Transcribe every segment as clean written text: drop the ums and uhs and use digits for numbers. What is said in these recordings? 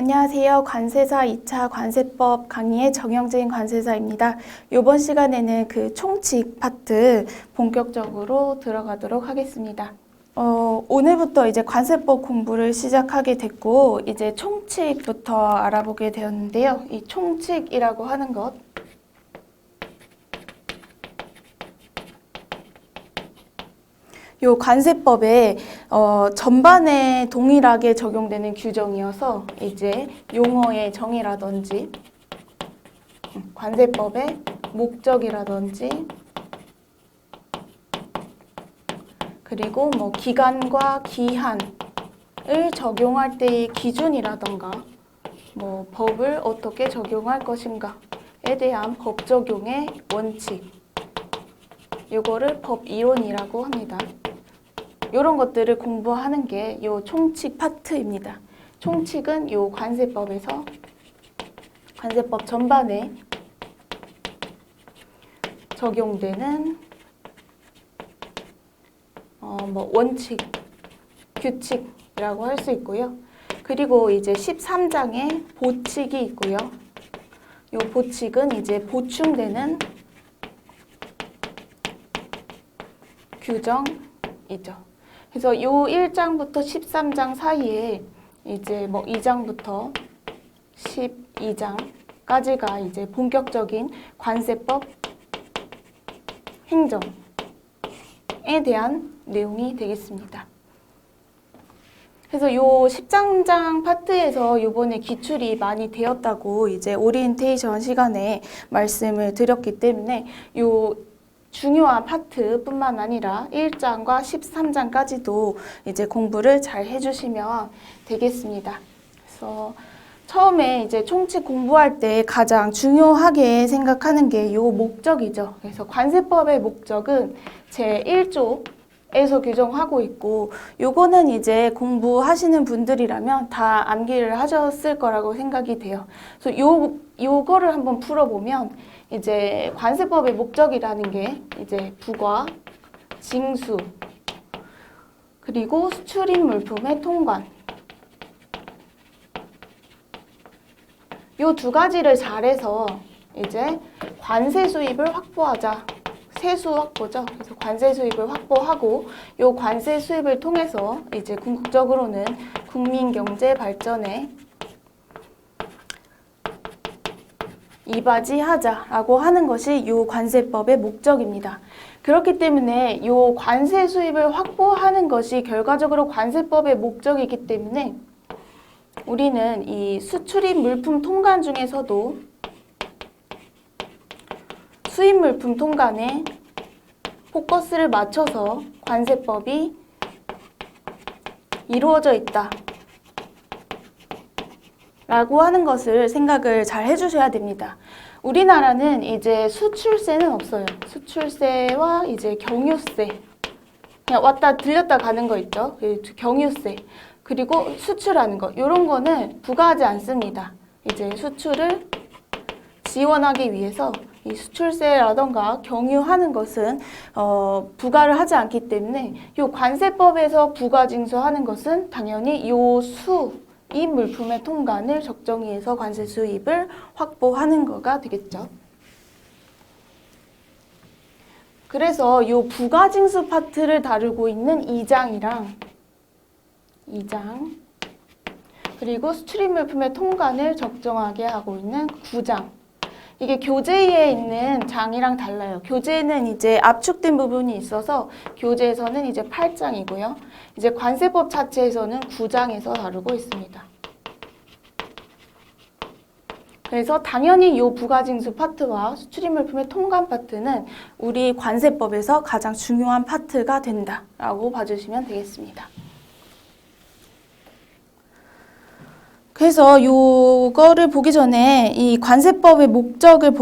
안녕하세요. 관세사 2차 관세법 강의의 정영진 관세사입니다. 이번 시간에는 그 총칙 파트 본격적으로 들어가도록 하겠습니다. 오늘부터 이제 관세법 공부를 시작하게 됐고, 이제 총칙부터 알아보게 되었는데요. 이 총칙이라고 하는 것, 요 관세법에 전반에 동일하게 적용되는 규정이어서 이제 용어의 정의라든지 관세법의 목적이라든지 그리고 뭐 기간과 기한을 적용할 때의 기준이라던가 뭐 법을 어떻게 적용할 것인가에 대한 법 적용의 원칙, 요거를 법 이론이라고 합니다. 이런 것들을 공부하는 게 요 총칙 파트입니다. 총칙은 요 관세법에서 관세법 전반에 적용되는 뭐 원칙, 규칙이라고 할 수 있고요. 그리고 이제 13장에 보칙이 있고요. 요 보칙은 이제 보충되는 규정이죠. 그래서 요 1장부터 13장 사이에 이제 뭐 2장부터 12장까지가 이제 본격적인 관세법 행정에 대한 내용이 되겠습니다. 그래서 요 13장 파트에서 요번에 기출이 많이 되었다고 이제 오리엔테이션 시간에 말씀을 드렸기 때문에 요 중요한 파트뿐만 아니라 1장과 13장까지도 이제 공부를 잘 해주시면 되겠습니다. 그래서 처음에 이제 총칙 공부할 때 가장 중요하게 생각하는 게 요 목적이죠. 그래서 관세법의 목적은 제1조에서 규정하고 있고, 요거는 이제 공부하시는 분들이라면 다 암기를 하셨을 거라고 생각이 돼요. 그래서 요거를 한번 풀어보면 이제 관세법의 목적이라는 게 이제 부과, 징수, 그리고 수출입 물품의 통관, 요 두 가지를 잘해서 이제 관세 수입을 확보하자. 세수 확보죠. 그래서 관세 수입을 확보하고 요 관세 수입을 통해서 이제 궁극적으로는 국민 경제 발전에 이바지하자라고 하는 것이 요 관세법의 목적입니다. 그렇기 때문에 요 관세 수입을 확보하는 것이 결과적으로 관세법의 목적이기 때문에 우리는 이 수출입 물품 통관 중에서도 수입 물품 통관에 포커스를 맞춰서 관세법이 이루어져 있다 라고 하는 것을 생각을 잘 해주셔야 됩니다. 우리나라는 이제 수출세는 없어요. 수출세와 이제 경유세, 그냥 왔다 들렸다 가는 거 있죠. 경유세, 그리고 수출하는 거, 이런 거는 부과하지 않습니다. 이제 수출을 지원하기 위해서 이 수출세라던가 경유하는 것은 부과를 하지 않기 때문에 이 관세법에서 부과징수하는 것은 당연히 요 수입 물품의 통관을 적정히해서 관세 수입을 확보하는 거가 되겠죠. 그래서 이 부과징수 파트를 다루고 있는 2장이랑 2장, 그리고 수출입 물품의 통관을 적정하게 하고 있는 9장, 이게 교재에 있는 장이랑 달라요. 교재는 이제 압축된 부분이 있어서 교재에서는 이제 8장이고요. 이제 관세법 자체에서는 9장에서 다루고 있습니다. 그래서 당연히 이 부과징수 파트와 수출입 물품의 통관 파트는 우리 관세법에서 가장 중요한 파트가 된다라고 봐주시면 되겠습니다. 그래서 요거를 보기 전에 이 관세법의 목적을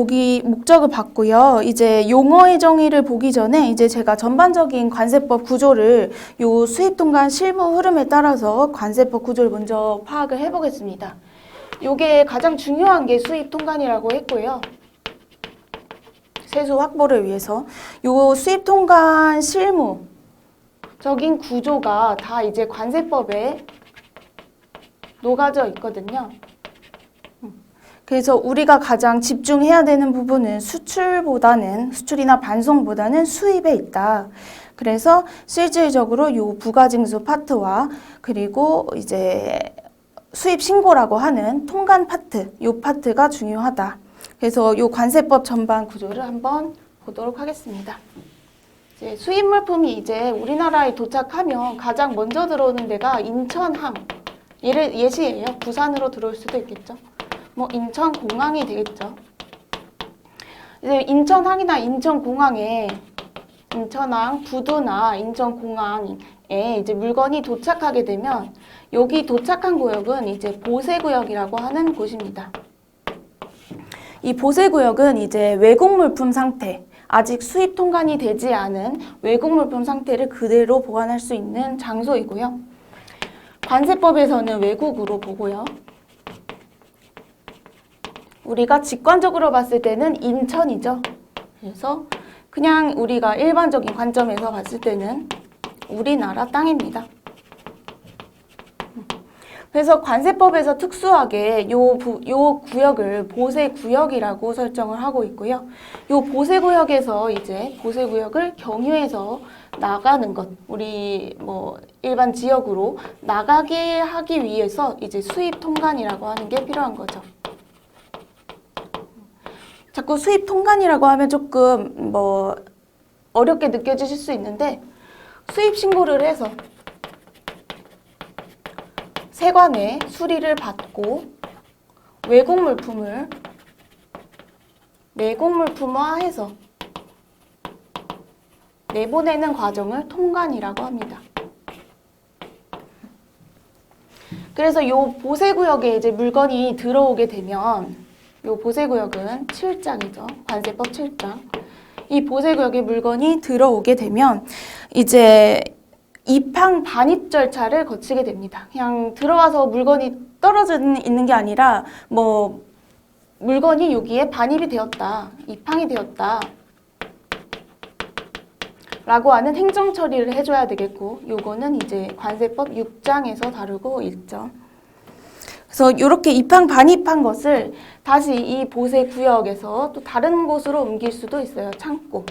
봤고요. 이제 용어의 정의를 보기 전에 이제 제가 전반적인 관세법 구조를 요 수입통관 실무 흐름에 따라서 관세법 구조를 먼저 파악을 해보겠습니다. 요게 가장 중요한 게 수입통관이라고 했고요. 세수 확보를 위해서 요 수입통관 실무적인 구조가 다 이제 관세법에 녹아져 있거든요. 그래서 우리가 가장 집중해야 되는 부분은 수출이나 반송보다는 수입에 있다. 그래서 실질적으로 이 부가징수 파트와 그리고 이제 수입 신고라고 하는 통관 파트, 이 파트가 중요하다. 그래서 이 관세법 전반 구조를 한번 보도록 하겠습니다. 이제 수입 물품이 이제 우리나라에 도착하면 가장 먼저 들어오는 데가 인천항. 예시예요. 부산으로 들어올 수도 있겠죠. 뭐 인천공항이 되겠죠. 이제 인천항이나 인천공항에 인천항, 부두나 인천공항에 이제 물건이 도착하게 되면 여기 도착한 구역은 이제 보세구역이라고 하는 곳입니다. 이 보세구역은 이제 외국 물품 상태, 아직 수입 통관이 되지 않은 외국 물품 상태를 그대로 보관할 수 있는 장소이고요. 관세법에서는 외국으로 보고요. 우리가 직관적으로 봤을 때는 인천이죠. 그래서 그냥 우리가 일반적인 관점에서 봤을 때는 우리나라 땅입니다. 그래서 관세법에서 특수하게 요 구역을 보세구역이라고 설정을 하고 있고요. 요 보세구역에서 이제 보세구역을 경유해서 나가는 것, 우리 뭐 일반 지역으로 나가게 하기 위해서 이제 수입 통관이라고 하는 게 필요한 거죠. 자꾸 수입 통관이라고 하면 조금 뭐 어렵게 느껴지실 수 있는데 수입 신고를 해서 세관에 수리를 받고 외국 물품을 내국 물품화해서 내보내는 과정을 통관이라고 합니다. 그래서 이 보세구역에 이제 물건이 들어오게 되면 이 보세구역은 7장이죠. 관세법 7장. 이 보세구역에 물건이 들어오게 되면 이제 입항 반입 절차를 거치게 됩니다. 그냥 들어와서 물건이 떨어져 있는 게 아니라 뭐 물건이 여기에 반입이 되었다, 입항이 되었다 라고 하는 행정 처리를 해줘야 되겠고, 요거는 이제 관세법 6장에서 다루고 있죠. 그래서 이렇게 입항 반입한 것을 다시 이 보세 구역에서 또 다른 곳으로 옮길 수도 있어요. 창고.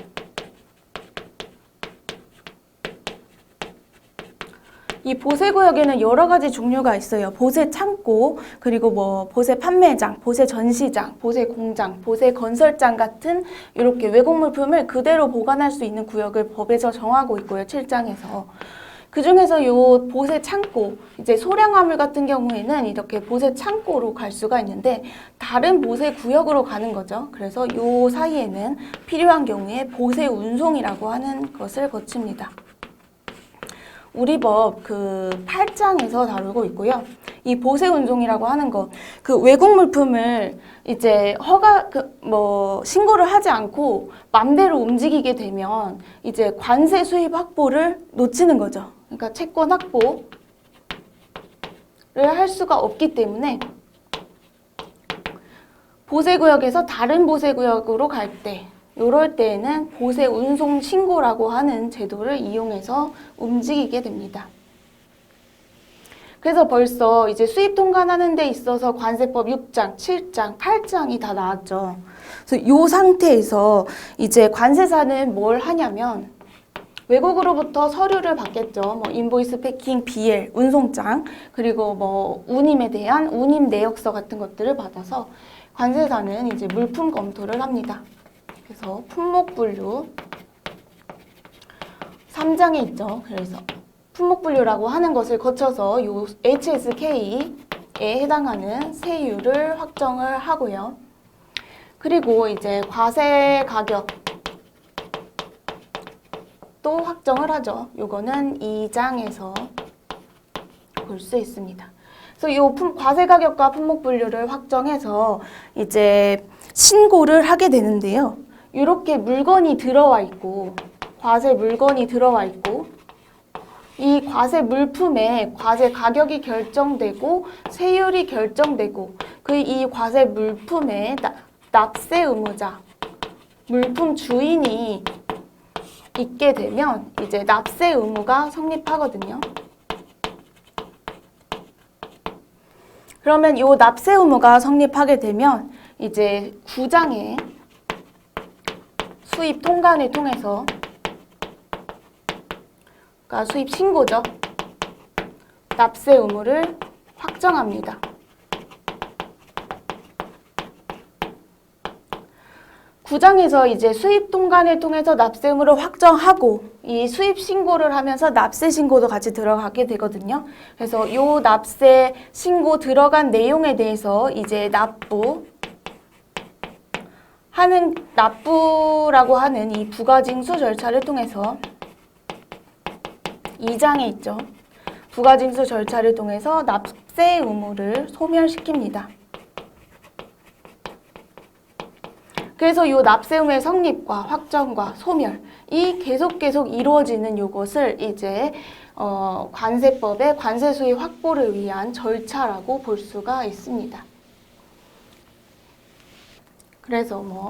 이 보세 구역에는 여러 가지 종류가 있어요. 보세 창고, 그리고 뭐 보세 판매장, 보세 전시장, 보세 공장, 보세 건설장 같은 이렇게 외국 물품을 그대로 보관할 수 있는 구역을 법에서 정하고 있고요. 7장에서. 그 중에서 요 보세 창고, 이제 소량 화물 같은 경우에는 이렇게 보세 창고로 갈 수가 있는데 다른 보세 구역으로 가는 거죠. 그래서 요 사이에는 필요한 경우에 보세 운송이라고 하는 것을 거칩니다. 우리 법 그 8장에서 다루고 있고요. 이 보세 운송이라고 하는 것, 그 외국 물품을 이제 신고를 하지 않고 맘대로 움직이게 되면 이제 관세 수입 확보를 놓치는 거죠. 그러니까 채권 확보를 할 수가 없기 때문에 보세구역에서 다른 보세구역으로 갈 때, 이럴 때에는 보세 운송 신고라고 하는 제도를 이용해서 움직이게 됩니다. 그래서 벌써 이제 수입 통관하는 데 있어서 관세법 6장, 7장, 8장이 다 나왔죠. 그래서 이 상태에서 이제 관세사는 뭘 하냐면 외국으로부터 서류를 받겠죠. 뭐 인보이스, 패킹, BL, 운송장, 그리고 뭐 운임에 대한 운임 내역서 같은 것들을 받아서 관세사는 이제 물품 검토를 합니다. 그래서 품목 분류 3장에 있죠. 그래서 품목 분류라고 하는 것을 거쳐서 요 HSK에 해당하는 세율을 확정을 하고요. 그리고 이제 과세 가격 또 확정을 하죠. 요거는 2장에서 볼 수 있습니다. 그래서 요 과세 가격과 품목 분류를 확정해서 이제 신고를 하게 되는데요. 이렇게 물건이 들어와 있고, 과세 물건이 들어와 있고, 이 과세 물품에 과세 가격이 결정되고 세율이 결정되고 그 이 과세 물품에 납세 의무자, 물품 주인이 있게 되면 이제 납세 의무가 성립하거든요. 그러면 이 납세 의무가 성립하게 되면 이제 구장의 수입 통관을 통해서, 그러니까 수입 신고죠. 납세 의무를 확정합니다. 구장에서 이제 수입 통관을 통해서 납세 의무를 확정하고 이 수입 신고를 하면서 납세 신고도 같이 들어가게 되거든요. 그래서 이 납세 신고 들어간 내용에 대해서 이제 납부라고 하는 이 부가징수 절차를 통해서 2장에 있죠. 부가징수 절차를 통해서 납세 의무를 소멸시킵니다. 그래서 이 납세 의무의 성립과 확정과 소멸이 계속 이루어지는 요것을 이제 관세법의 관세 수입 확보를 위한 절차라고 볼 수가 있습니다. 그래서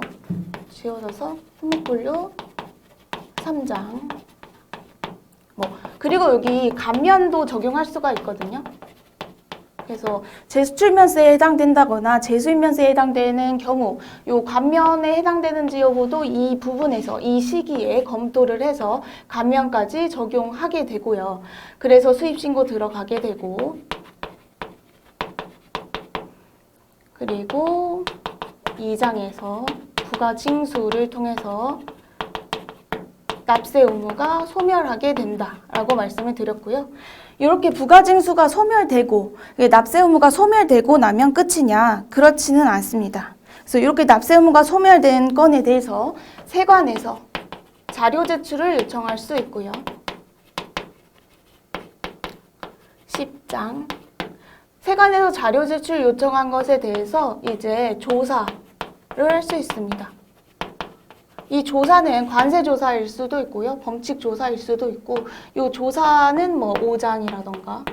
지워져서 품목분류 3장. 그리고 여기 감면도 적용할 수가 있거든요. 그래서 재수출면세에 해당된다거나 재수입면세에 해당되는 경우 요 감면에 해당되는지 여부도 이 부분에서 이 시기에 검토를 해서 감면까지 적용하게 되고요. 그래서 수입신고 들어가게 되고, 그리고 2장에서 부가징수를 통해서 납세 의무가 소멸하게 된다라고 말씀을 드렸고요. 이렇게 부가징수가 소멸되고 납세 의무가 소멸되고 나면 끝이냐? 그렇지는 않습니다. 그래서 이렇게 납세 의무가 소멸된 건에 대해서 세관에서 자료 제출을 요청할 수 있고요. 10장. 세관에서 자료 제출 요청한 것에 대해서 이제 조사를 할 수 있습니다. 이 조사는 관세조사일 수도 있고요. 범칙조사일 수도 있고, 이 조사는 5장이라던가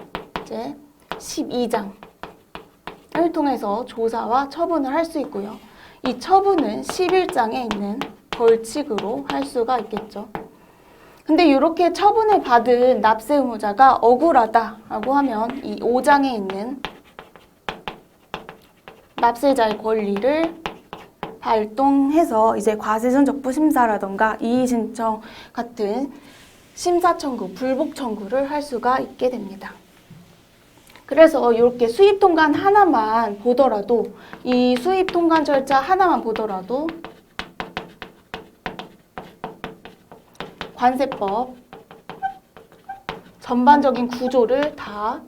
이제 12장을 통해서 조사와 처분을 할 수 있고요. 이 처분은 11장에 있는 벌칙으로 할 수가 있겠죠. 근데 이렇게 처분을 받은 납세 의무자가 억울하다라고 하면 이 5장에 있는 납세자의 권리를 발동해서 이제 과세전적부 심사라던가 이의신청 같은 심사 청구, 불복 청구를 할 수가 있게 됩니다. 그래서 이렇게 수입 통관 하나만 보더라도, 이 수입 통관 절차 하나만 보더라도 관세법 전반적인 구조를 다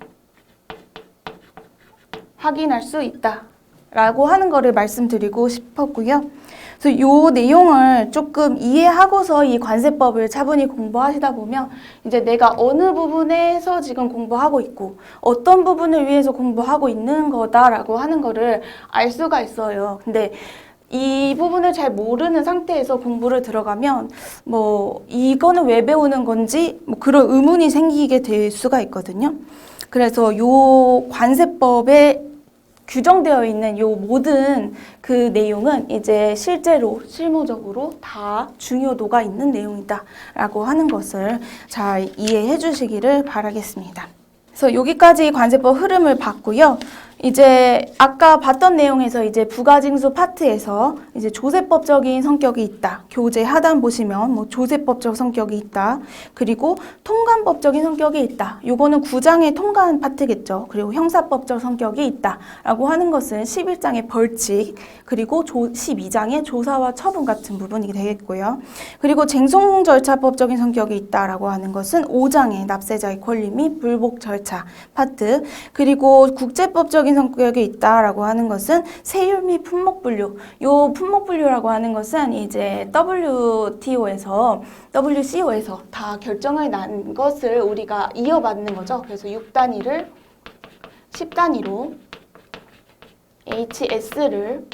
확인할 수 있다라고 하는 거를 말씀드리고 싶었고요. 그래서 이 내용을 조금 이해하고서 이 관세법을 차분히 공부하시다 보면 이제 내가 어느 부분에서 지금 공부하고 있고 어떤 부분을 위해서 공부하고 있는 거다라고 하는 거를 알 수가 있어요. 근데 이 부분을 잘 모르는 상태에서 공부를 들어가면 이거는 왜 배우는 건지 그런 의문이 생기게 될 수가 있거든요. 그래서 요 관세법에 규정되어 있는 요 모든 그 내용은 이제 실제로 실무적으로 다 중요도가 있는 내용이다라고 하는 것을 잘 이해해 주시기를 바라겠습니다. 그래서 여기까지 관세법 흐름을 봤고요. 이제 아까 봤던 내용에서 이제 부가징수 파트에서 이제 조세법적인 성격이 있다. 교재 하단 보시면 조세법적 성격이 있다. 그리고 통관법적인 성격이 있다. 요거는 9장의 통관 파트겠죠. 그리고 형사법적 성격이 있다라고 하는 것은 11장의 벌칙, 그리고 12장의 조사와 처분 같은 부분이 되겠고요. 그리고 쟁송 절차법적인 성격이 있다라고 하는 것은 5장의 납세자의 권리 및 불복 절차 파트, 그리고 국제법적인 성격이 있다라고 하는 것은 세율 및 품목분류. 요 품목분류라고 하는 것은 이제 WTO에서 WCO에서 다 결정을 난 것을 우리가 이어받는 거죠. 그래서 6단위를 10단위로 HS를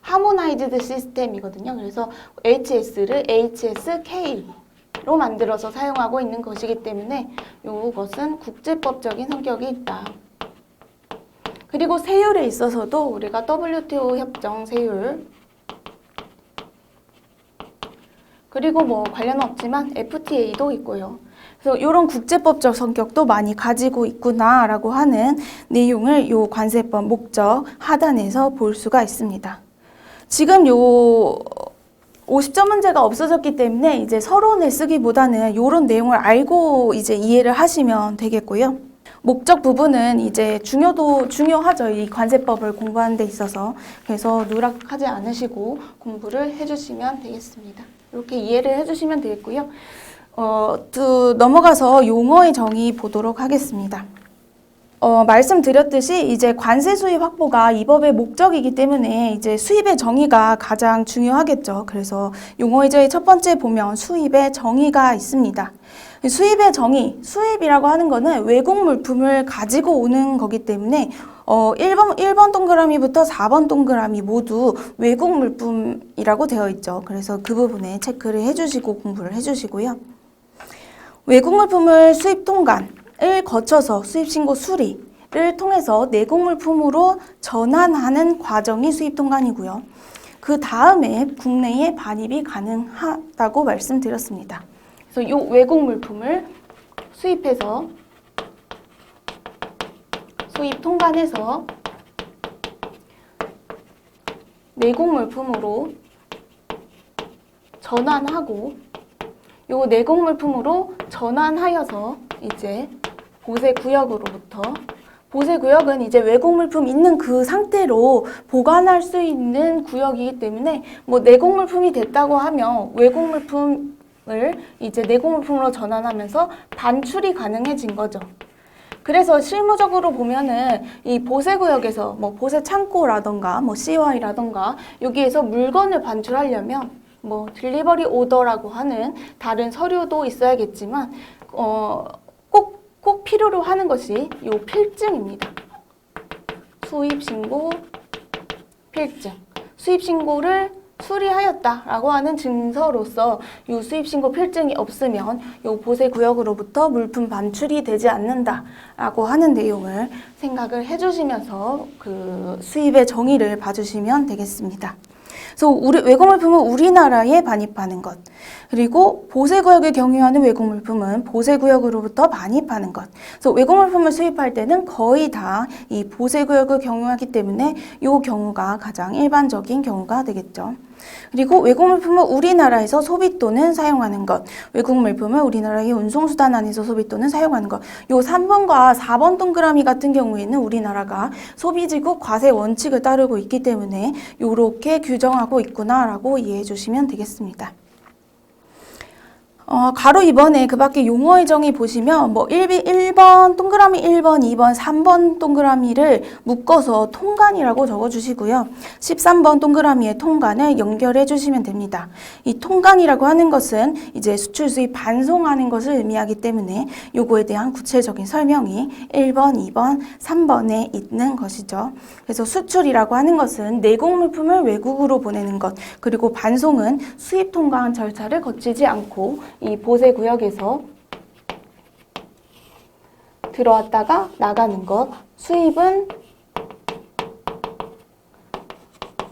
하모나이즈드 시스템이거든요. 그래서 HS를 HSK로 만들어서 사용하고 있는 것이기 때문에 이것은 국제법적인 성격이 있다. 그리고 세율에 있어서도 우리가 WTO 협정 세율, 그리고 관련은 없지만 FTA도 있고요. 그래서 이런 국제법적 성격도 많이 가지고 있구나라고 하는 내용을 요 관세법 목적 하단에서 볼 수가 있습니다. 지금 요 50점 문제가 없어졌기 때문에 이제 서론을 쓰기보다는 이런 내용을 알고 이제 이해를 하시면 되겠고요. 목적 부분은 이제 중요하죠. 이 관세법을 공부하는 데 있어서. 그래서 누락하지 않으시고 공부를 해주시면 되겠습니다. 이렇게 이해를 해주시면 되겠고요. 또 넘어가서 용어의 정의 보도록 하겠습니다. 말씀드렸듯이 이제 관세 수입 확보가 이 법의 목적이기 때문에 이제 수입의 정의가 가장 중요하겠죠. 그래서 용어의 정의 첫 번째 보면 수입의 정의가 있습니다. 수입의 정의, 수입이라고 하는 거는 외국 물품을 가지고 오는 거기 때문에 1번 동그라미부터 4번 동그라미 모두 외국 물품이라고 되어 있죠. 그래서 그 부분에 체크를 해주시고 공부를 해주시고요. 외국 물품을 수입 통관을 거쳐서 수입신고 수리를 통해서 내국 물품으로 전환하는 과정이 수입 통관이고요. 그 다음에 국내에 반입이 가능하다고 말씀드렸습니다. 그래서 이 외국 물품을 수입해서 수입 통관해서 내국 물품으로 전환하고 요 내국 물품으로 전환하여서 이제 보세 구역으로부터 보세 구역은 이제 외국 물품 있는 그 상태로 보관할 수 있는 구역이기 때문에 뭐 내국 물품이 됐다고 하면 외국 물품을 이제 내국 물품으로 전환하면서 반출이 가능해진 거죠. 그래서 실무적으로 보면은 이 보세 구역에서 뭐 보세 창고라던가 뭐 CY라던가 여기에서 물건을 반출하려면 뭐 딜리버리 오더라고 하는 다른 서류도 있어야겠지만 꼭 필요로 하는 것이 이 필증입니다. 수입신고 필증. 수입신고를 수리하였다라고 하는 증서로서 이 수입신고 필증이 없으면 이 보세구역으로부터 물품 반출이 되지 않는다라고 하는 내용을 생각을 해주시면서 그 수입의 정의를 봐주시면 되겠습니다. 그래서 외국 물품은 우리나라에 반입하는 것, 그리고 보세구역을 경유하는 외국 물품은 보세구역으로부터 반입하는 것. 그래서 외국 물품을 수입할 때는 거의 다 이 보세구역을 경유하기 때문에 이 경우가 가장 일반적인 경우가 되겠죠. 그리고 외국 물품을 우리나라에서 소비 또는 사용하는 것, 외국 물품을 우리나라의 운송수단 안에서 소비 또는 사용하는 것. 요 3번과 4번 동그라미 같은 경우에는 우리나라가 소비지국 과세 원칙을 따르고 있기 때문에 이렇게 규정하고 있구나라고 이해해 주시면 되겠습니다. 가로 2번에 그 밖에 용어의 정의 보시면 뭐 1번 동그라미 1번, 2번, 3번 동그라미를 묶어서 통관이라고 적어주시고요. 13번 동그라미에 통관을 연결해 주시면 됩니다. 이 통관이라고 하는 것은 이제 수출 수입 반송하는 것을 의미하기 때문에 요거에 대한 구체적인 설명이 1번, 2번, 3번에 있는 것이죠. 그래서 수출이라고 하는 것은 내국 물품을 외국으로 보내는 것, 그리고 반송은 수입 통관 절차를 거치지 않고 이 보세 구역에서 들어왔다가 나가는 것, 수입은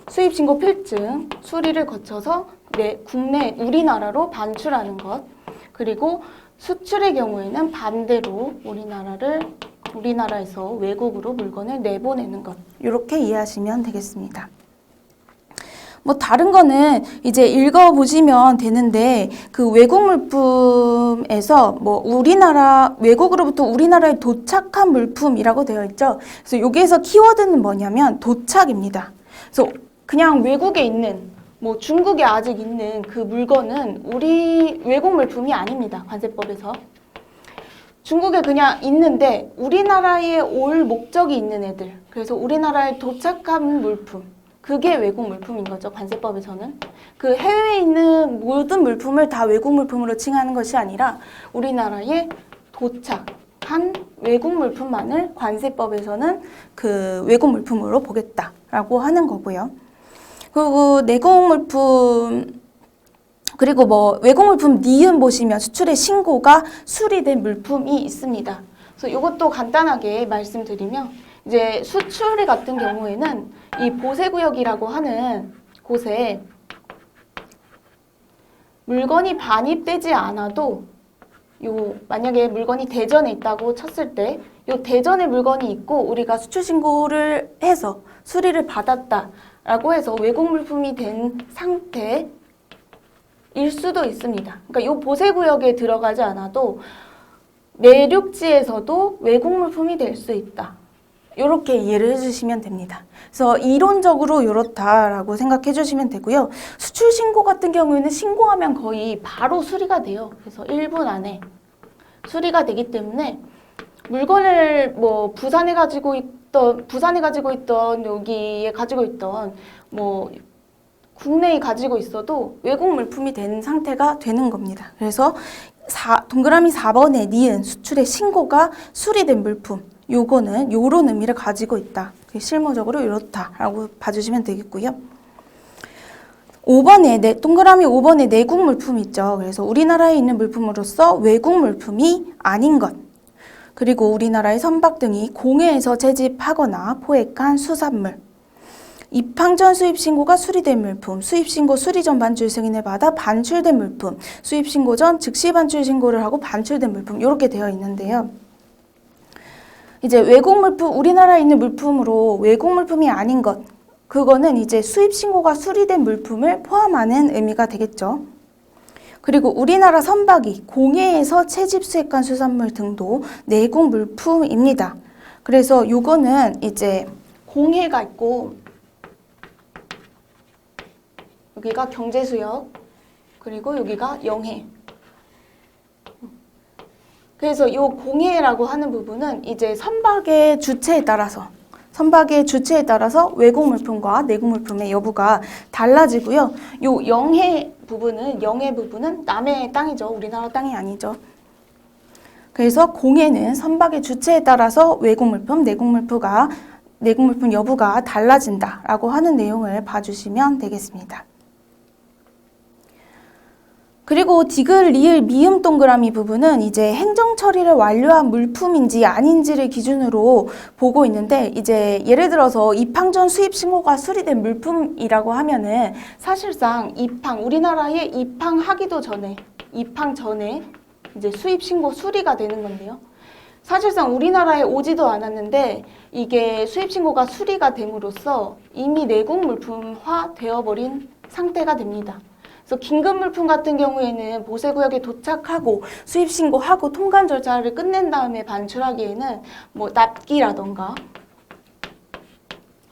수입신고 필증, 수리를 거쳐서 국내 우리나라로 반출하는 것, 그리고 수출의 경우에는 반대로 우리나라에서 외국으로 물건을 내보내는 것, 이렇게 이해하시면 되겠습니다. 뭐 다른 거는 이제 읽어보시면 되는데 그 외국 물품에서 뭐 외국으로부터 우리나라에 도착한 물품이라고 되어 있죠. 그래서 여기에서 키워드는 뭐냐면 도착입니다. 그래서 그냥 외국에 있는 뭐 중국에 아직 있는 그 물건은 외국 물품이 아닙니다. 관세법에서. 중국에 그냥 있는데 우리나라에 올 목적이 있는 애들. 그래서 우리나라에 도착한 물품. 그게 외국 물품인 거죠. 관세법에서는. 그 해외에 있는 모든 물품을 다 외국 물품으로 칭하는 것이 아니라 우리나라에 도착한 외국 물품만을 관세법에서는 그 외국 물품으로 보겠다라고 하는 거고요. 그리고 내국 물품, 그리고 뭐 외국 물품 니은 보시면 수출의 신고가 수리된 물품이 있습니다. 그래서 이것도 간단하게 말씀드리면 이제 수출 같은 경우에는 이 보세구역이라고 하는 곳에 물건이 반입되지 않아도 만약에 물건이 대전에 있다고 쳤을 때 요 대전에 물건이 있고 우리가 수출 신고를 해서 수리를 받았다라고 해서 외국 물품이 된 상태일 수도 있습니다. 그러니까 요 보세 구역에 들어가지 않아도 내륙지에서도 외국 물품이 될 수 있다. 이렇게 이해를 해주시면 됩니다. 그래서 이론적으로 이렇다라고 생각해 주시면 되고요. 수출 신고 같은 경우에는 신고하면 거의 바로 수리가 돼요. 그래서 1분 안에 수리가 되기 때문에 물건을 뭐 부산에 가지고 있던 여기에 가지고 있던 뭐 국내에 가지고 있어도 외국 물품이 된 상태가 되는 겁니다. 그래서 동그라미 4번에 니은 수출의 신고가 수리된 물품, 요거는 요런 의미를 가지고 있다. 실무적으로 이렇다라고 봐주시면 되겠고요. 5번에 동그라미 5번에 내국 물품 있죠. 그래서 우리나라에 있는 물품으로서 외국 물품이 아닌 것. 그리고 우리나라의 선박 등이 공해에서 채집하거나 포획한 수산물. 입항 전 수입 신고가 수리된 물품, 수입 신고 수리 전 반출 승인을 받아 반출된 물품, 수입 신고 전 즉시 반출 신고를 하고 반출된 물품 이렇게 되어 있는데요. 이제 외국 물품, 우리나라에 있는 물품으로 외국 물품이 아닌 것, 그거는 이제 수입 신고가 수리된 물품을 포함하는 의미가 되겠죠. 그리고 우리나라 선박이 공해에서 채집 수획한 수산물 등도 내국 물품입니다. 그래서 요거는 이제 공해가 있고 여기가 경제수역 그리고 여기가 영해. 그래서 이 공해라고 하는 부분은 이제 선박의 주체에 따라서 외국 물품과 내국 물품의 여부가 달라지고요. 요 영해 부분은 남의 땅이죠. 우리나라 땅이 아니죠. 그래서 공해는 선박의 주체에 따라서 외국 물품, 내국 물품 여부가 달라진다라고 하는 내용을 봐주시면 되겠습니다. 그리고 디귿, 리을, 미음 동그라미 부분은 이제 행정 처리를 완료한 물품인지 아닌지를 기준으로 보고 있는데 이제 예를 들어서 입항 전 수입 신고가 수리된 물품이라고 하면은 사실상 우리나라에 입항하기도 전에 입항 전에 이제 수입 신고 수리가 되는 건데요. 사실상 우리나라에 오지도 않았는데 이게 수입 신고가 수리가 됨으로써 이미 내국 물품화 되어버린 상태가 됩니다. 그래서 긴급 물품 같은 경우에는 보세구역에 도착하고 수입 신고하고 통관 절차를 끝낸 다음에 반출하기에는 뭐 납기라던가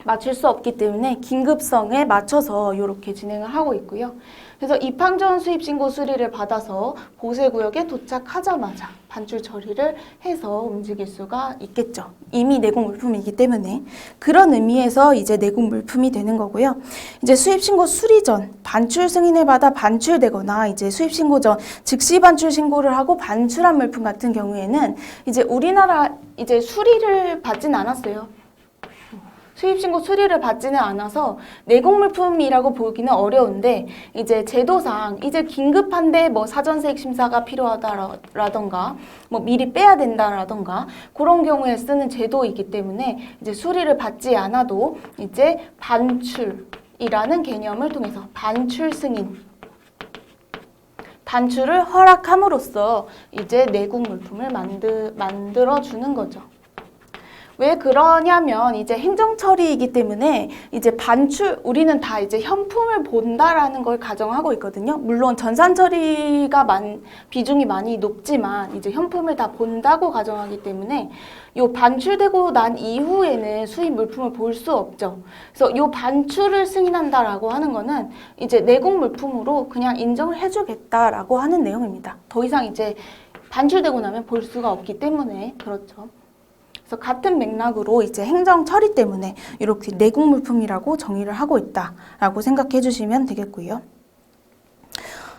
맞출 수 없기 때문에 긴급성에 맞춰서 이렇게 진행을 하고 있고요. 그래서 입항 전 수입 신고 수리를 받아서 보세구역에 도착하자마자 반출 처리를 해서 움직일 수가 있겠죠. 이미 내국 물품이기 때문에 그런 의미에서 이제 내국 물품이 되는 거고요. 이제 수입 신고 수리 전 반출 승인을 받아 반출되거나 이제 수입 신고 전 즉시 반출 신고를 하고 반출한 물품 같은 경우에는 이제 우리나라 이제 수리를 받진 않았어요. 수입신고 수리를 받지는 않아서 내국 물품이라고 보기는 어려운데 이제 제도상 이제 긴급한데 뭐 사전세익 심사가 필요하다라던가 뭐 미리 빼야 된다라던가 그런 경우에 쓰는 제도이기 때문에 이제 수리를 받지 않아도 이제 반출이라는 개념을 통해서 반출 승인 반출을 허락함으로써 이제 내국 물품을 만들어 주는 거죠. 왜 그러냐면 이제 행정처리이기 때문에 이제 우리는 다 이제 현품을 본다라는 걸 가정하고 있거든요. 물론 전산처리가 비중이 많이 높지만 이제 현품을 다 본다고 가정하기 때문에 요 반출되고 난 이후에는 수입 물품을 볼 수 없죠. 그래서 요 반출을 승인한다라고 하는 거는 이제 내국 물품으로 그냥 인정을 해주겠다라고 하는 내용입니다. 더 이상 이제 반출되고 나면 볼 수가 없기 때문에 그렇죠. 그래서 같은 맥락으로 이제 행정 처리 때문에 이렇게 내국 물품이라고 정의를 하고 있다라고 생각해 주시면 되겠고요.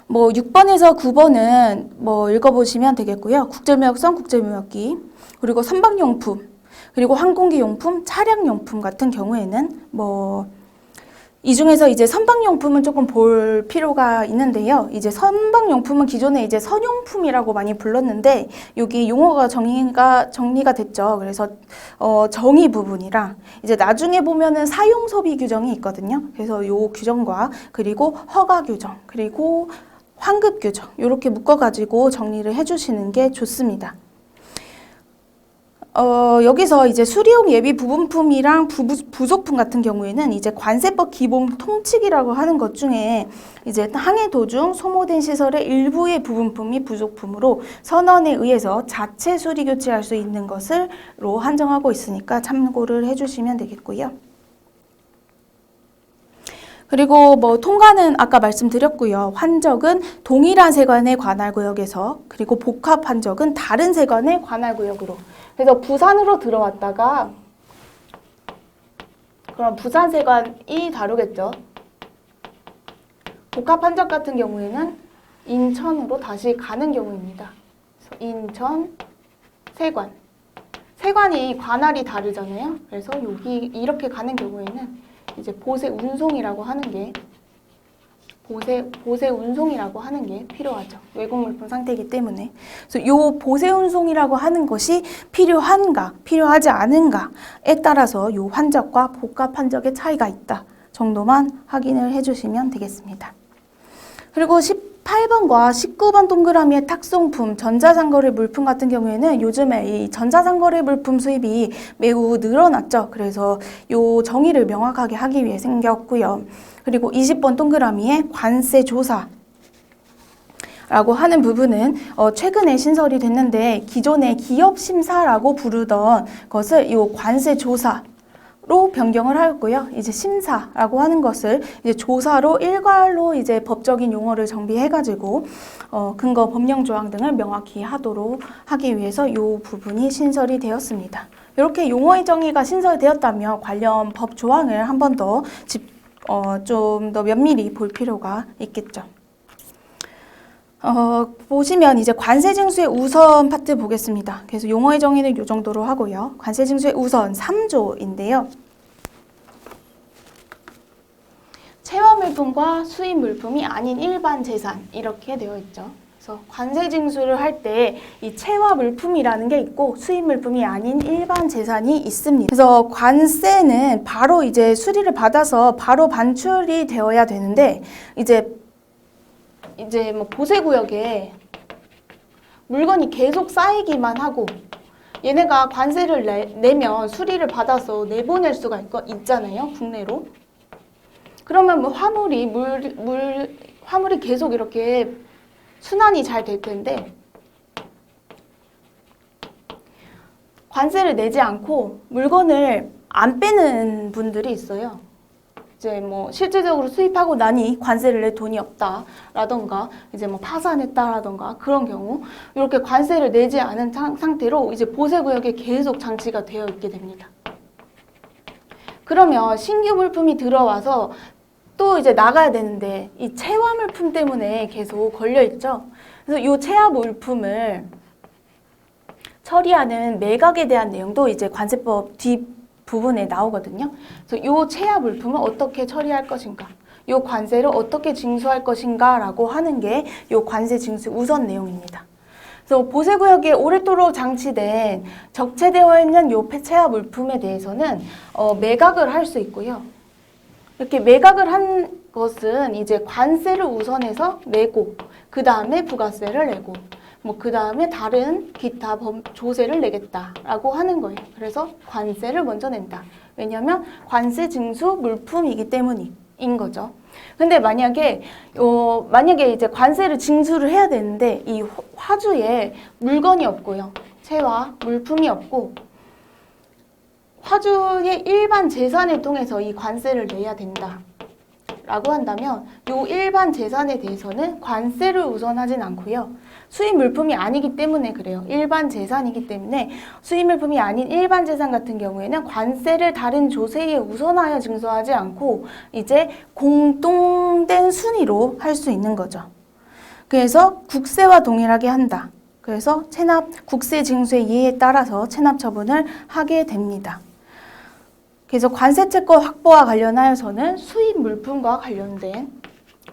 뭐 6번에서 9번은 뭐 읽어보시면 되겠고요. 국제무역선, 국제무역기, 그리고 선박용품, 그리고 항공기 용품, 차량 용품 같은 경우에는 이 중에서 이제 선박용품은 조금 볼 필요가 있는데요. 이제 선박용품은 기존에 이제 선용품이라고 많이 불렀는데 여기 용어가 정리가 됐죠. 그래서 정의 부분이랑 이제 나중에 보면은 사용 소비 규정이 있거든요. 그래서 요 규정과 그리고 허가 규정 그리고 환급규정 이렇게 묶어가지고 정리를 해주시는 게 좋습니다. 여기서 이제 수리용 예비 부분품이랑 부속품 같은 경우에는 이제 관세법 기본 통칙이라고 하는 것 중에 이제 항해 도중 소모된 시설의 일부의 부분품이 부속품으로 선언에 의해서 자체 수리 교체할 수 있는 것으로 한정하고 있으니까 참고를 해주시면 되겠고요. 그리고 뭐 통과는 아까 말씀드렸고요. 환적은 동일한 세관의 관할 구역에서, 그리고 복합 환적은 다른 세관의 관할 구역으로. 그래서 부산으로 들어왔다가 그럼 부산 세관이 다루겠죠. 복합 환적 같은 경우에는 인천으로 다시 가는 경우입니다. 그래서 인천 세관. 세관이 관할이 다르잖아요. 그래서 여기 이렇게 가는 경우에는 이제 보세 운송이라고 하는 게 보세 운송이라고 하는 게 필요하죠. 외국 물품 상태이기 때문에. 그래서 요 보세 운송이라고 하는 것이 필요한가, 필요하지 않은가에 따라서 요 환적과 복합 환적의 차이가 있다 정도만 확인을 해주시면 되겠습니다. 그리고 18번과 19번 동그라미의 탁송품, 전자상거래 물품 같은 경우에는 요즘에 이 전자상거래 물품 수입이 매우 늘어났죠. 그래서 요 정의를 명확하게 하기 위해 생겼고요. 그리고 20번 동그라미의 관세 조사 라고 하는 부분은 최근에 신설이 됐는데 기존의 기업 심사라고 부르던 것을 이 관세 조사로 변경을 하였고요. 이제 심사라고 하는 것을 이제 조사로 일괄로 이제 법적인 용어를 정비해가지고 근거 법령 조항 등을 명확히 하도록 하기 위해서 이 부분이 신설이 되었습니다. 이렇게 용어의 정의가 신설되었다면 관련 법 조항을 한 번 더 좀 더 면밀히 볼 필요가 있겠죠. 보시면 이제 관세징수의 우선 파트 보겠습니다. 그래서 용어의 정의는 이 정도로 하고요. 관세징수의 우선 3조인데요. 체화물품과 수입물품이 아닌 일반 재산 이렇게 되어 있죠. 그래서 관세징수를 할 때 이 체화물품이라는 게 있고 수입물품이 아닌 일반 재산이 있습니다. 그래서 관세는 바로 이제 수리를 받아서 바로 반출이 되어야 되는데 이제 뭐 보세구역에 물건이 계속 쌓이기만 하고 얘네가 관세를 내면 수리를 받아서 내보낼 수가 있잖아요, 국내로. 그러면 뭐 화물이 계속 이렇게 순환이 잘 될 텐데 관세를 내지 않고 물건을 안 빼는 분들이 있어요. 이제 뭐 실질적으로 수입하고 나니 관세를 낼 돈이 없다라던가 이제 뭐 파산했다라던가 그런 경우 이렇게 관세를 내지 않은 상태로 이제 보세구역에 계속 장치가 되어 있게 됩니다. 그러면 신규 물품이 들어와서 또 이제 나가야 되는데 이 체화 물품 때문에 계속 걸려 있죠. 그래서 이 체화 물품을 처리하는 매각에 대한 내용도 이제 관세법 뒷부분에 나오거든요. 그래서 이 체화 물품을 어떻게 처리할 것인가, 이 관세를 어떻게 징수할 것인가 라고 하는 게 이 관세 징수 우선 내용입니다. 그래서 보세구역에 오랫도록 장치된 적체되어 있는 이 체화 물품에 대해서는 매각을 할 수 있고요. 이렇게 매각을 한 것은 이제 관세를 우선해서 내고 그 다음에 부가세를 내고 뭐 그 다음에 다른 기타 조세를 내겠다라고 하는 거예요. 그래서 관세를 먼저 낸다. 왜냐하면 관세 징수 물품이기 때문인 거죠. 근데 만약에 이제 관세를 징수를 해야 되는데 이 화주에 물건이 없고요, 체화 물품이 없고 화주의 일반 재산을 통해서 이 관세를 내야 된다 라고 한다면 이 일반 재산에 대해서는 관세를 우선하진 않고요. 수입 물품이 아니기 때문에 그래요. 일반 재산이기 때문에 수입 물품이 아닌 일반 재산 같은 경우에는 관세를 다른 조세에 우선하여 징수하지 않고 이제 공동된 순위로 할 수 있는 거죠. 그래서 국세와 동일하게 한다. 그래서 국세 징수의 이해에 따라서 체납 처분을 하게 됩니다. 그래서 관세채권 확보와 관련하여서는 수입 물품과 관련된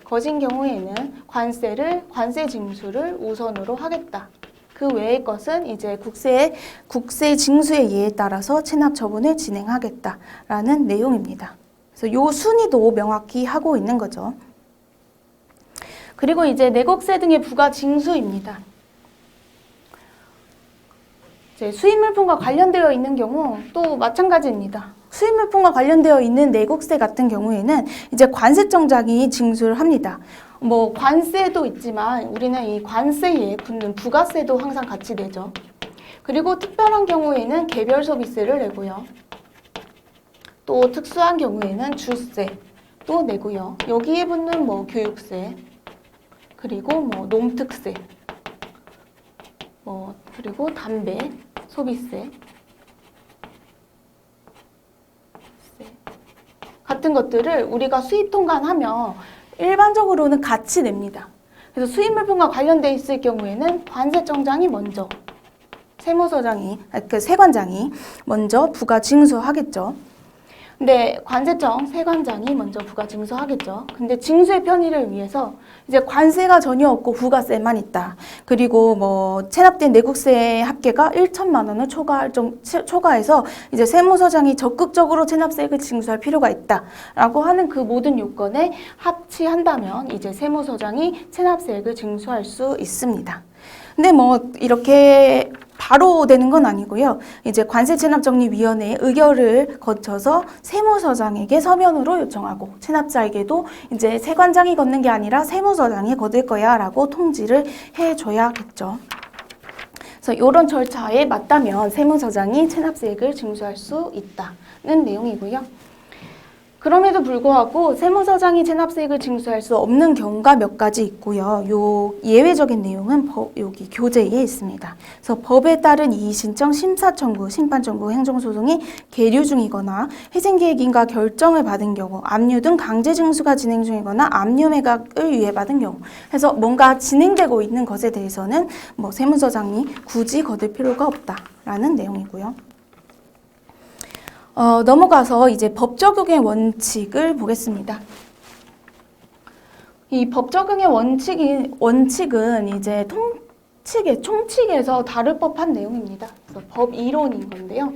것인 경우에는 관세 징수를 우선으로 하겠다. 그 외의 것은 이제 국세 징수의 예에 따라서 체납 처분을 진행하겠다라는 내용입니다. 그래서 요 순위도 명확히 하고 있는 거죠. 그리고 이제 내곡세 등의 부가 징수입니다. 이제 수입물품과 관련되어 있는 경우 또 마찬가지입니다. 수입물품과 관련되어 있는 내곡세 같은 경우에는 이제 관세청장이 징수를 합니다. 뭐 관세도 있지만 우리는 이 관세에 붙는 부가세도 항상 같이 내죠. 그리고 특별한 경우에는 개별 소비세를 내고요. 또 특수한 경우에는 주세도 내고요. 여기에 붙는 뭐 교육세, 그리고 뭐 농특세, 그리고 담배, 소비세 같은 것들을 우리가 수입 통관하면 일반적으로는 같이 냅니다. 그래서 수입물품과 관련돼 있을 경우에는 관세청장이 먼저, 세관장이 먼저 부가 징수하겠죠. 근데 관세청 세관장이 먼저 부가 징수하겠죠. 근데 징수의 편의를 위해서 이제 관세가 전혀 없고 부가세만 있다. 그리고 뭐 체납된 내국세 합계가 1천만 원을 초과해서 이제 세무서장이 적극적으로 체납세액을 징수할 필요가 있다라고 하는 그 모든 요건에 합치한다면 이제 세무서장이 체납세액을 징수할 수 있습니다. 근데 뭐 이렇게 바로 되는 건 아니고요. 이제 관세체납정리위원회의 의결을 거쳐서 세무서장에게 서면으로 요청하고 체납자에게도 이제 세관장이 걷는 게 아니라 세무서장이 걷을 거야 라고 통지를 해줘야겠죠. 그래서 이런 절차에 맞다면 세무서장이 체납세액을 징수할 수 있다는 내용이고요. 그럼에도 불구하고 세무서장이 체납세액을 징수할 수 없는 경우가 몇 가지 있고요. 요 예외적인 내용은 여기 교재에 있습니다. 그래서 법에 따른 이의신청, 심사청구, 심판청구, 행정소송이 계류 중이거나 회생계획인가 결정을 받은 경우, 압류 등 강제징수가 진행 중이거나 압류 매각을 유예받은 경우, 해서 뭔가 진행되고 있는 것에 대해서는 뭐 세무서장이 굳이 거둘 필요가 없다라는 내용이고요. 넘어가서 이제 법 적용의 원칙을 보겠습니다. 이 법 적용의 원칙은 이제 총칙에서 다룰 법한 내용입니다. 그래서 법 이론인 건데요.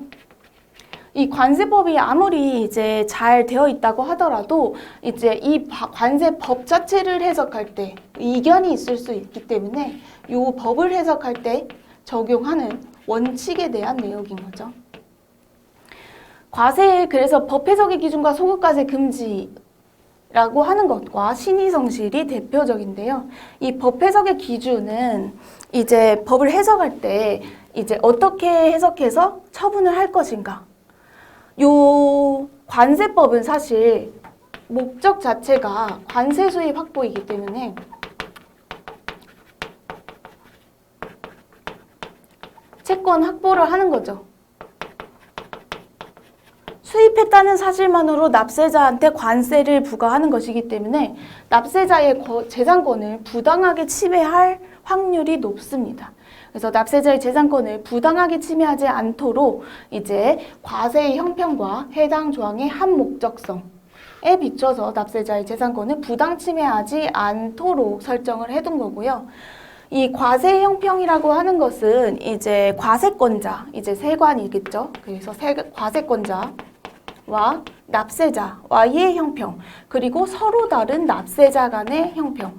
이 관세법이 아무리 이제 잘 되어 있다고 하더라도 이제 이 관세법 자체를 해석할 때 이견이 있을 수 있기 때문에 이 법을 해석할 때 적용하는 원칙에 대한 내용인 거죠. 그래서 법 해석의 기준과 소급과세 금지라고 하는 것과 신의성실이 대표적인데요. 이 법 해석의 기준은 이제 법을 해석할 때 이제 어떻게 해석해서 처분을 할 것인가. 요 관세법은 사실 목적 자체가 관세 수입 확보이기 때문에 채권 확보를 하는 거죠. 수입했다는 사실만으로 납세자한테 관세를 부과하는 것이기 때문에 납세자의 재산권을 부당하게 침해할 확률이 높습니다. 그래서 납세자의 재산권을 부당하게 침해하지 않도록 이제 과세의 형평과 해당 조항의 한 목적성에 비춰서 납세자의 재산권을 부당 침해하지 않도록 설정을 해둔 거고요. 이 과세 형평이라고 하는 것은 이제 과세권자, 이제 세관이겠죠. 그래서 과세권자 와 납세자와의 형평, 그리고 서로 다른 납세자 간의 형평.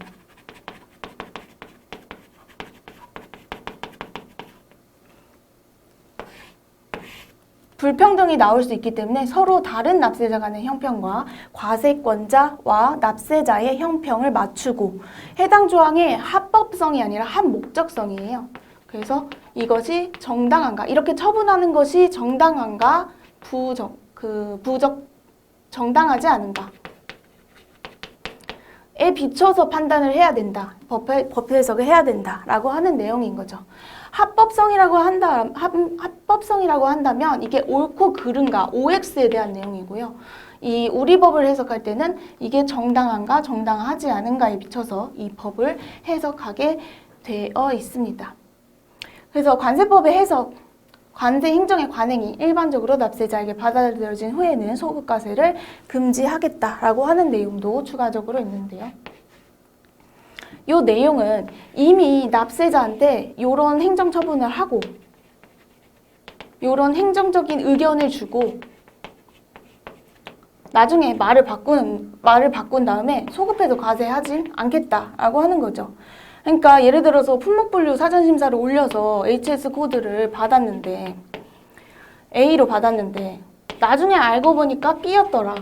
불평등이 나올 수 있기 때문에 서로 다른 납세자 간의 형평과 과세권자와 납세자의 형평을 맞추고 해당 조항의 합법성이 아니라 합목적성이에요. 그래서 이것이 정당한가, 이렇게 처분하는 것이 정당한가, 정당하지 않은가에 비춰서 판단을 해야 된다. 법 해석을 해야 된다라고 하는 내용인 거죠. 합법성이라고 한다면 이게 옳고 그른가, OX에 대한 내용이고요. 이 우리 법을 해석할 때는 이게 정당한가, 정당하지 않은가에 비춰서 이 법을 해석하게 되어 있습니다. 그래서 관세법의 해석, 관세 행정의 관행이 일반적으로 납세자에게 받아들여진 후에는 소급과세를 금지하겠다라고 하는 내용도 추가적으로 있는데요. 이 내용은 이미 납세자한테 이런 행정처분을 하고 이런 행정적인 의견을 주고 나중에 말을 바꾼 다음에 소급해서 과세하지 않겠다라고 하는 거죠. 그러니까 예를 들어서 품목분류 사전심사를 올려서 HS 코드를 받았는데 A로 받았는데 나중에 알고 보니까 B였더라.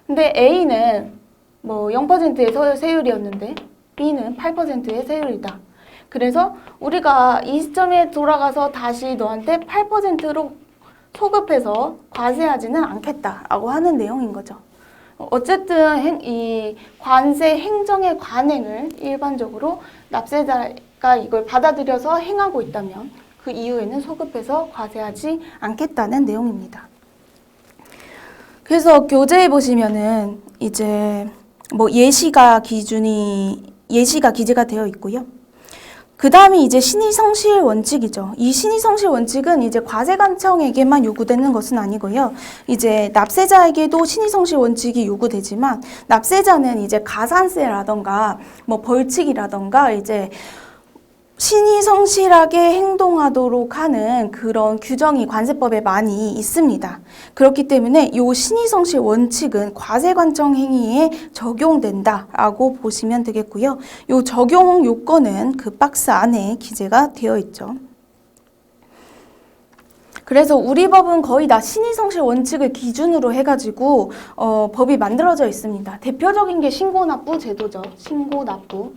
근데 A는 뭐 0%의 세율이었는데 B는 8%의 세율이다. 그래서 우리가 이 시점에 돌아가서 다시 너한테 8%로 소급해서 과세하지는 않겠다라고 하는 내용인 거죠. 어쨌든 이 관세 행정의 관행을 일반적으로 납세자가 이걸 받아들여서 행하고 있다면 그 이후에는 소급해서 과세하지 않겠다는 내용입니다. 그래서 교재에 보시면은 이제 뭐 예시가 기재가 되어 있고요. 그 다음이 이제 신의성실 원칙이죠. 이 신의성실 원칙은 이제 과세관청에게만 요구되는 것은 아니고요. 이제 납세자에게도 신의성실 원칙이 요구되지만 납세자는 이제 가산세라던가 뭐 벌칙이라던가 이제 신의성실하게 행동하도록 하는 그런 규정이 관세법에 많이 있습니다. 그렇기 때문에 이 신의성실 원칙은 과세관청 행위에 적용된다라고 보시면 되겠고요. 이 적용 요건은 그 박스 안에 기재가 되어 있죠. 그래서 우리 법은 거의 다 신의성실 원칙을 기준으로 해가지고 법이 만들어져 있습니다. 대표적인 게 신고납부 제도죠. 신고납부.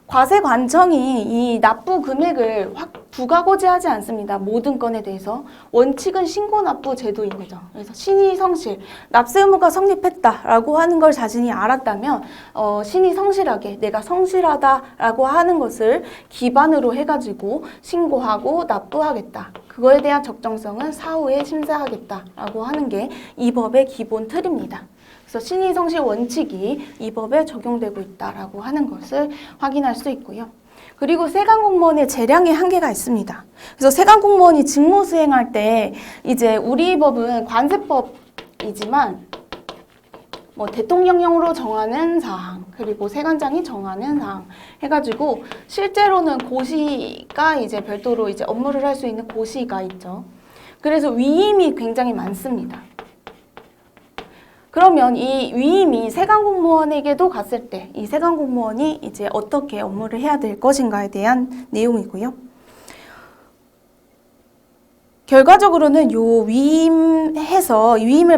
과세관청이 이 납부 금액을 확 부가고지하지 않습니다. 모든 건에 대해서. 원칙은 신고납부 제도인 거죠. 그래서 신의성실, 납세 의무가 성립했다라고 하는 걸 자신이 알았다면 신의성실하게 내가 성실하다라고 하는 것을 기반으로 해가지고 신고하고 납부하겠다. 그거에 대한 적정성은 사후에 심사하겠다라고 하는 게 이 법의 기본 틀입니다. 그래서 신의성실 원칙이 이 법에 적용되고 있다라고 하는 것을 확인할 수 있고요. 그리고 세관공무원의 재량의 한계가 있습니다. 그래서 세관공무원이 직무 수행할 때 이제 우리 법은 관세법이지만 뭐 대통령령으로 정하는 사항 그리고 세관장이 정하는 사항 해가지고 실제로는 고시가 이제 별도로 이제 업무를 할 수 있는 고시가 있죠. 그래서 위임이 굉장히 많습니다. 그러면 이 위임이 세관공무원에게도 갔을 때 이 세관공무원이 이제 어떻게 업무를 해야 될 것인가에 대한 내용이고요. 결과적으로는 위임을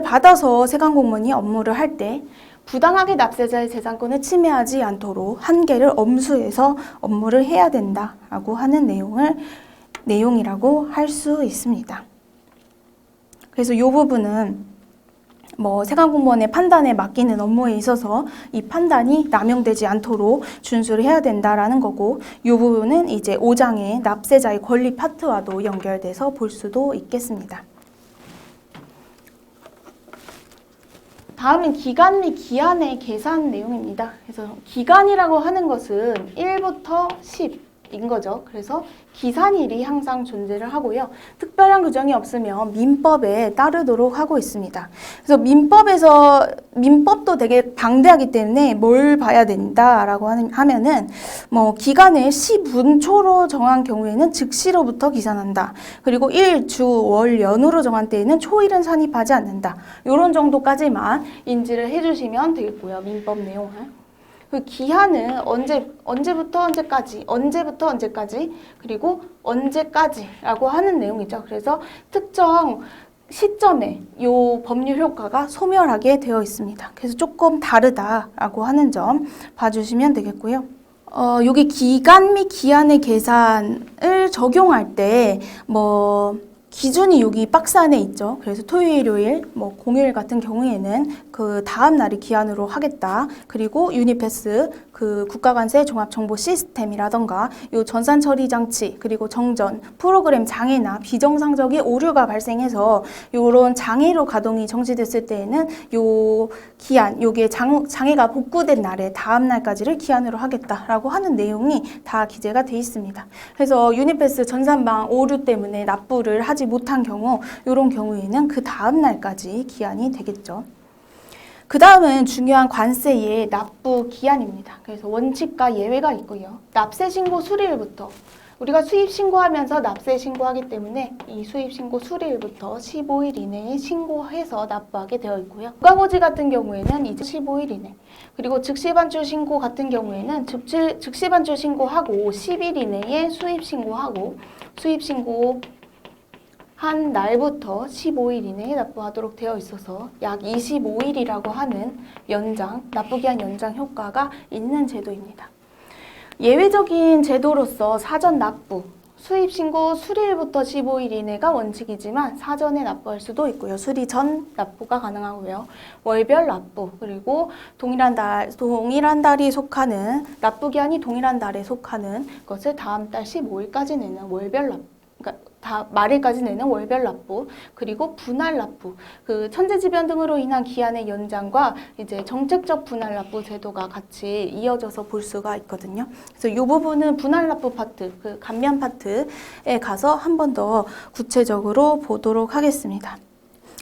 받아서 세관공무원이 업무를 할 때 부당하게 납세자의 재산권을 침해하지 않도록 한계를 엄수해서 업무를 해야 된다라고 하는 내용이라고 할 수 있습니다. 그래서 이 부분은 뭐 세관공무원의 판단에 맡기는 업무에 있어서 이 판단이 남용되지 않도록 준수를 해야 된다라는 거고, 이 부분은 이제 5장의 납세자의 권리 파트와도 연결돼서 볼 수도 있겠습니다. 다음은 기간 및 기한의 계산 내용입니다. 그래서 기간이라고 하는 것은 1부터 10인 거죠. 그래서 기산일이 항상 존재를 하고요. 특별한 규정이 없으면 민법에 따르도록 하고 있습니다. 그래서 민법도 되게 방대하기 때문에 뭘 봐야 된다라고 하면은 뭐 기간을 시분초로 정한 경우에는 즉시로부터 기산한다. 그리고 일, 주, 월, 연으로 정한 때에는 초일은 산입하지 않는다. 이런 정도까지만 인지를 해주시면 되겠고요. 민법 내용을. 그 기한은 언제부터 언제까지, 그리고 언제까지라고 하는 내용이죠. 그래서 특정 시점에 이 법률 효과가 소멸하게 되어 있습니다. 그래서 조금 다르다라고 하는 점 봐주시면 되겠고요. 여기 기간 및 기한의 계산을 적용할 때 기준이 여기 박스 안에 있죠. 그래서 토요일, 일요일, 공휴일 같은 경우에는 그 다음 날이 기한으로 하겠다. 그리고 유니패스, 그 국가관세 종합정보 시스템이라던가 요 전산 처리 장치, 그리고 정전, 프로그램 장애나 비정상적인 오류가 발생해서 요런 장애로 가동이 정지됐을 때에는 요 기한, 요게 장애가 복구된 날에 다음 날까지를 기한으로 하겠다라고 하는 내용이 다 기재가 돼 있습니다. 그래서 유니패스 전산망 오류 때문에 납부를 하지 못한 경우, 이런 경우에는 그 다음 날까지 기한이 되겠죠. 그 다음은 중요한 관세의 납부 기한입니다. 그래서 원칙과 예외가 있고요. 납세 신고 수리일부터 우리가 수입 신고하면서 납세 신고하기 때문에 이 수입 신고 수리일부터 15일 이내에 신고해서 납부하게 되어 있고요. 부가고지 같은 경우에는 이제 15일 이내, 그리고 즉시반출 신고 같은 경우에는 즉시반출 신고하고 10일 이내에 수입 신고하고 수입 신고 한 날부터 15일 이내에 납부하도록 되어 있어서 약 25일이라고 하는 납부기한 연장 효과가 있는 제도입니다. 예외적인 제도로서 사전 납부, 수입 신고 수리일부터 15일 이내가 원칙이지만 사전에 납부할 수도 있고요. 수리 전 납부가 가능하고요. 월별 납부, 그리고 동일한 달이 속하는 납부기한이 동일한 달에 속하는 것을 다음 달 15일까지 내는 월별 납부, 그러니까 다 말일까지 내는 월별 납부, 그리고 분할 납부, 그 천재지변 등으로 인한 기한의 연장과 이제 정책적 분할 납부 제도가 같이 이어져서 볼 수가 있거든요. 그래서 이 부분은 분할 납부 파트, 그 감면 파트에 가서 한 번 더 구체적으로 보도록 하겠습니다.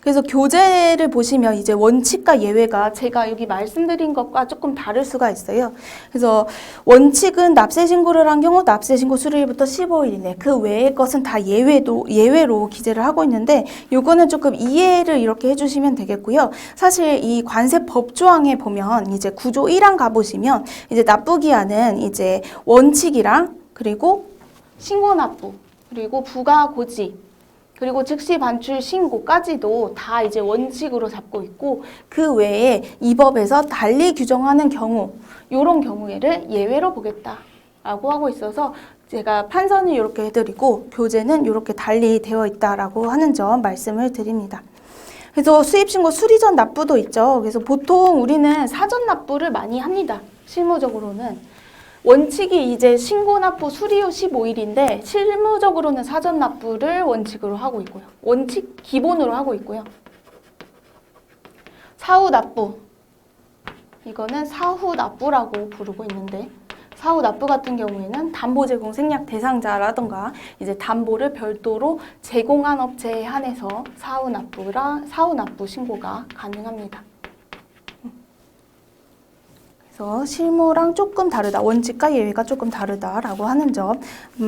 그래서 교재를 보시면 이제 원칙과 예외가 제가 여기 말씀드린 것과 조금 다를 수가 있어요. 그래서 원칙은 납세 신고를 한 경우 납세 신고 수리일부터 15일 이내, 그 외의 것은 다 예외로 기재를 하고 있는데 요거는 조금 이해를 이렇게 해주시면 되겠고요. 사실 이 관세 법조항에 보면 이제 구조 1항 가보시면 이제 납부기한은 이제 원칙이랑 그리고 신고 납부, 그리고 부가고지, 그리고 즉시 반출 신고까지도 다 이제 원칙으로 잡고 있고, 그 외에 이 법에서 달리 규정하는 경우, 이런 경우에를 예외로 보겠다라고 하고 있어서 제가 판서는 이렇게 해드리고 교재는 이렇게 달리 되어 있다라고 하는 점 말씀을 드립니다. 그래서 수입신고 수리 전 납부도 있죠. 그래서 보통 우리는 사전 납부를 많이 합니다. 실무적으로는. 원칙이 이제 신고 납부 수리 후 15일인데 실무적으로는 사전 납부를 원칙으로 하고 있고요. 원칙 기본으로 하고 있고요. 사후 납부, 이거는 사후 납부라고 부르고 있는데, 사후 납부 같은 경우에는 담보 제공 생략 대상자라던가 이제 담보를 별도로 제공한 업체에 한해서 사후 납부 신고가 가능합니다. 그래서 실무랑 조금 다르다, 원칙과 예외가 조금 다르다라고 하는 점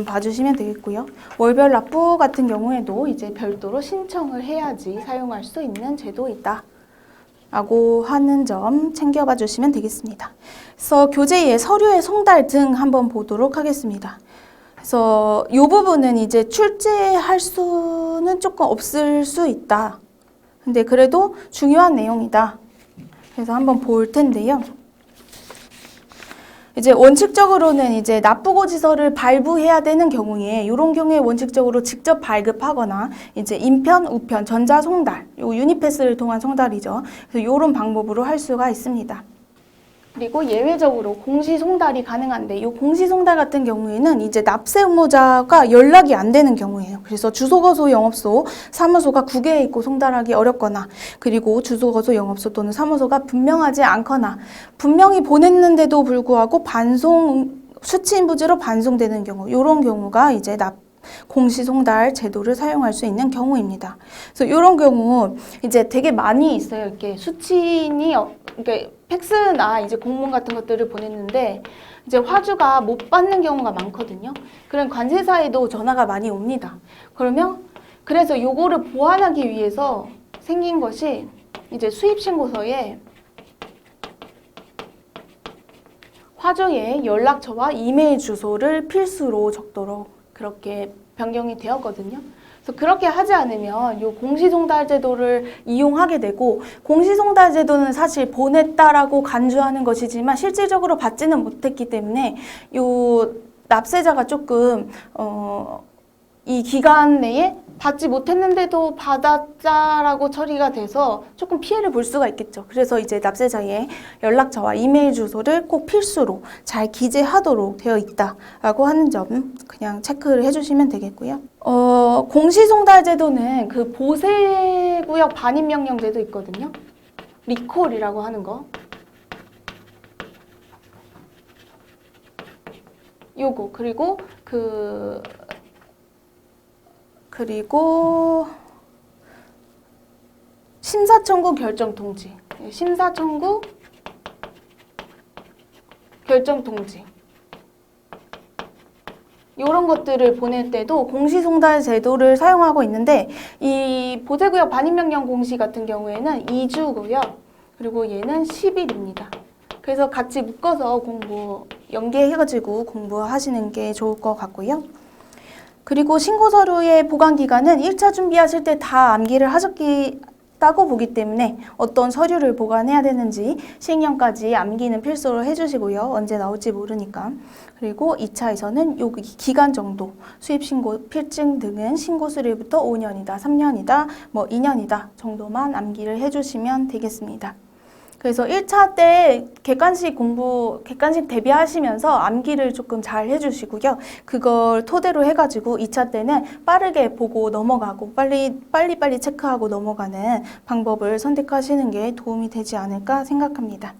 봐주시면 되겠고요. 월별 납부 같은 경우에도 이제 별도로 신청을 해야지 사용할 수 있는 제도이다 라고 하는 점 챙겨봐 주시면 되겠습니다. 그래서 교재의 서류의 송달 등 한번 보도록 하겠습니다. 그래서 이 부분은 이제 출제할 수는 조금 없을 수 있다. 근데 그래도 중요한 내용이다. 그래서 한번 볼 텐데요. 이제 원칙적으로는 이제 납부고지서를 발부해야 되는 경우에 이런 경우에 원칙적으로 직접 발급하거나 이제 인편, 우편, 전자송달, 요 유니패스를 통한 송달이죠. 그래서 이런 방법으로 할 수가 있습니다. 그리고 예외적으로 공시송달이 가능한데, 이 공시송달 같은 경우에는 이제 납세 의무자가 연락이 안 되는 경우예요. 그래서 주소거소 영업소, 사무소가 국외에 있고 송달하기 어렵거나, 그리고 주소거소 영업소 또는 사무소가 분명하지 않거나, 분명히 보냈는데도 불구하고 수치인부제로 반송되는 경우, 이런 경우가 이제 공시송달 제도를 사용할 수 있는 경우입니다. 그래서 이런 경우 이제 되게 많이 있어요. 이렇게 수취인이 이렇게 팩스나 이제 공문 같은 것들을 보냈는데 이제 화주가 못 받는 경우가 많거든요. 그런 관세사에도 전화가 많이 옵니다. 그래서 요거를 보완하기 위해서 생긴 것이 이제 수입신고서에 화주의 연락처와 이메일 주소를 필수로 적도록 그렇게 변경이 되었거든요. 그래서 그렇게 하지 않으면 이 공시송달 제도를 이용하게 되고, 공시송달 제도는 사실 보냈다라고 간주하는 것이지만 실질적으로 받지는 못했기 때문에 이 납세자가 조금 이 기간 내에 받지 못했는데도 받았자라고 처리가 돼서 조금 피해를 볼 수가 있겠죠. 그래서 이제 납세자의 연락처와 이메일 주소를 꼭 필수로 잘 기재하도록 되어 있다라고 하는 점 그냥 체크를 해주시면 되겠고요. 공시송달 제도는 그 보세구역 반입명령제도 있거든요. 리콜이라고 하는 거. 요거, 그리고 심사청구 결정통지, 심사청구 결정통지, 이런 것들을 보낼 때도 공시송달 제도를 사용하고 있는데 이 보세구역 반입명령 공시 같은 경우에는 2주고요. 그리고 얘는 10일입니다. 그래서 같이 묶어서 연계해가지고 공부하시는 게 좋을 것 같고요. 그리고 신고 서류의 보관 기간은 1차 준비하실 때 다 암기를 하셨다고 보기 때문에 어떤 서류를 보관해야 되는지 시행령까지 암기는 필수로 해주시고요. 언제 나올지 모르니까. 그리고 2차에서는 요 기간 정도, 수입신고, 필증 등은 신고 수리부터 5년이다, 3년이다, 2년이다 정도만 암기를 해주시면 되겠습니다. 그래서 1차 때 객관식 대비하시면서 암기를 조금 잘 해주시고요. 그걸 토대로 해가지고 2차 때는 빠르게 보고 넘어가고 빨리 체크하고 넘어가는 방법을 선택하시는 게 도움이 되지 않을까 생각합니다.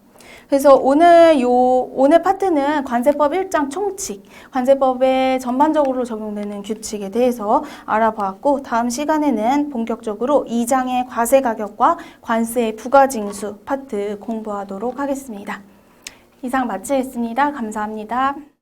그래서 오늘 파트는 관세법 1장 총칙, 관세법에 전반적으로 적용되는 규칙에 대해서 알아보았고, 다음 시간에는 본격적으로 2장의 과세 가격과 관세 부가징수 파트 공부하도록 하겠습니다. 이상 마치겠습니다. 감사합니다.